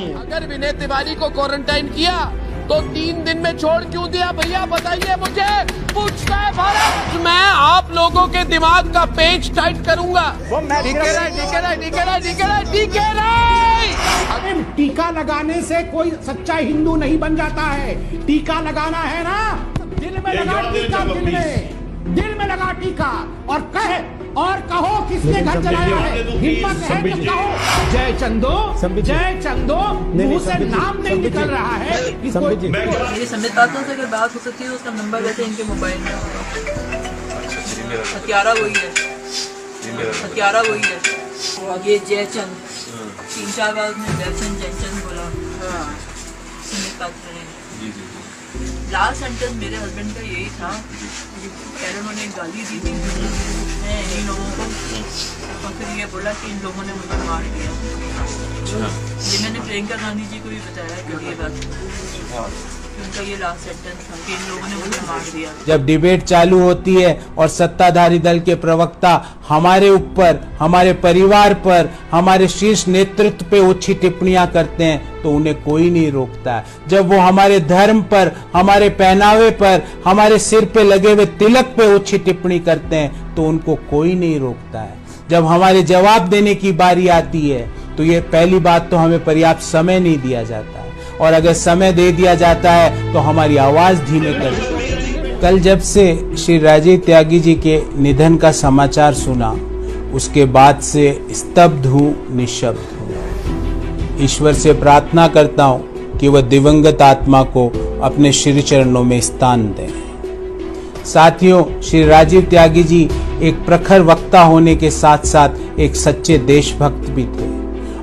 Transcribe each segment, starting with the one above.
अगर विनय तिवारी को क्वारंटाइन किया तो 3 दिन में छोड़ क्यों दिया भैया, बताइए मुझे। पूछता है भारत। मैं आप लोगों के दिमाग का पेच टाइट करूंगा। टीका लगाने से कोई सच्चा हिंदू नहीं बन जाता है। टीका लगाना है ना, दिल में लगा टीका, दिल में लगा टीका, और कहो किसने घर चलाया है, हिम्मत है तो कहो जय चंदो, मुंह से नाम नहीं निकल रहा है। मेरी संविधाता से अगर बात हो सकती है तो उसका नंबर वैसे इनके मोबाइल में हथियारा वही है। और ये जयचंद 3-4 बार उसने जयचंद बोला। लास्ट सेंटेंस मेरे हस्बैंड का यही था, पहले उन्होंने गाली दी थी इन लोगों को, और फिर ये बोला कि इन लोगों ने मुझे मार दिया। ये मैंने प्रियंका गांधी जी को भी बताया कि ये बात, उनका ये लास्ट सेंटेंस था कि इन लोगों ने मुझे मार दिया। जब डिबेट चालू होती है और सत्ताधारी दल के प्रवक्ता हमारे ऊपर, हमारे परिवार पर, हमारे शीर्ष नेतृत्व पे ओछी टिप्पणियां करते हैं तो उन्हें कोई नहीं रोकता है। जब वो हमारे धर्म पर, हमारे पहनावे पर, हमारे सिर पे लगे हुए तिलक पे ओछी टिप्पणी करते हैं तो उनको कोई नहीं रोकता है। जब हमारे जवाब देने की बारी आती है तो ये पहली बात तो हमें पर्याप्त समय नहीं दिया जाता है, और अगर समय दे दिया जाता है तो हमारी आवाज धीमे कर देती है। कल जब से श्री राजीव त्यागी जी के निधन का समाचार सुना, उसके बाद से स्तब्ध हूँ, निशब्द हूँ। ईश्वर से प्रार्थना करता हूँ कि वह दिवंगत आत्मा को अपने श्री चरणों में स्थान दें। साथियों, श्री राजीव त्यागी जी एक प्रखर वक्ता होने के साथ साथ एक सच्चे देशभक्त भी थे,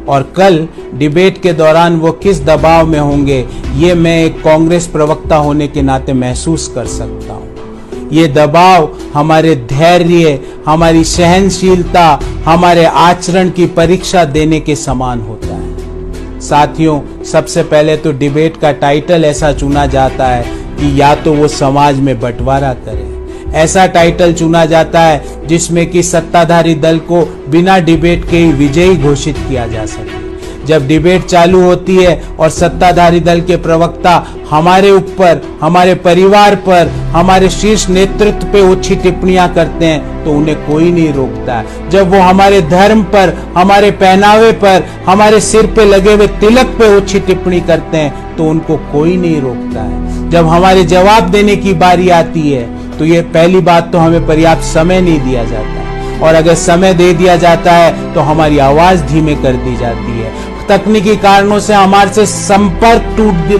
और कल डिबेट के दौरान वो किस दबाव में होंगे ये मैं एक कांग्रेस प्रवक्ता होने के नाते महसूस कर सकता हूँ। ये दबाव हमारे धैर्य, हमारी सहनशीलता, हमारे आचरण की परीक्षा देने के समान होता है। साथियों, सबसे पहले तो डिबेट का टाइटल ऐसा चुना जाता है कि या तो वो समाज में बंटवारा करे, ऐसा टाइटल चुना जाता है जिसमें कि सत्ताधारी दल को बिना डिबेट के ही विजयी घोषित किया जा सके। जब डिबेट चालू होती है और सत्ताधारी दल के प्रवक्ता हमारे ऊपर, हमारे परिवार पर, हमारे शीर्ष नेतृत्व पे ओछी टिप्पणियां करते हैं तो उन्हें कोई नहीं रोकता है। जब वो हमारे धर्म पर, हमारे पहनावे पर, हमारे सिर पे लगे हुए तिलक पे ओछी टिप्पणी करते हैं तो उनको कोई नहीं रोकता है। जब हमारे जवाब देने की बारी आती है तो ये पहली बात तो हमें पर्याप्त समय नहीं दिया जाता, और अगर समय दे दिया जाता है तो हमारी आवाज धीमे कर दी जाती है। तकनीकी कारणों से हमारे से संपर्क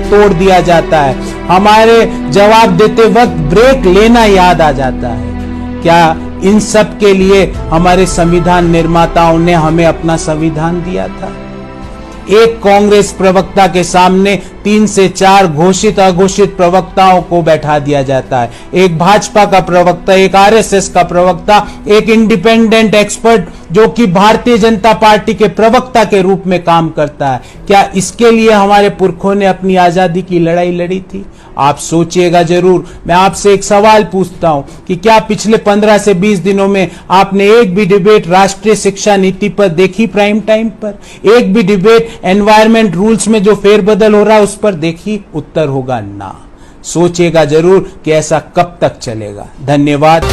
तोड़ दिया जाता है। हमारे जवाब देते वक्त ब्रेक लेना याद आ जाता है। क्या इन सब के लिए हमारे संविधान निर्माताओं ने हमें अपना संविधान दिया था? एक कांग्रेस प्रवक्ता के सामने 3 से 4 घोषित अघोषित प्रवक्ताओं को बैठा दिया जाता है। एक भाजपा का प्रवक्ता, एक आरएसएस का प्रवक्ता, एक इंडिपेंडेंट एक्सपर्ट जो कि भारतीय जनता पार्टी के प्रवक्ता के रूप में काम करता है। क्या इसके लिए हमारे पुरखों ने अपनी आजादी की लड़ाई लड़ी थी? आप सोचिएगा जरूर। मैं आपसे एक सवाल पूछता हूं कि क्या पिछले 15 से 20 दिनों में आपने एक भी डिबेट राष्ट्रीय शिक्षा नीति पर देखी प्राइम टाइम पर? एक भी डिबेट एनवायरमेंट रूल्स में जो फेरबदल हो रहा है उस पर देखी? उत्तर होगा ना। सोचिएगा जरूर कि ऐसा कब तक चलेगा। धन्यवाद।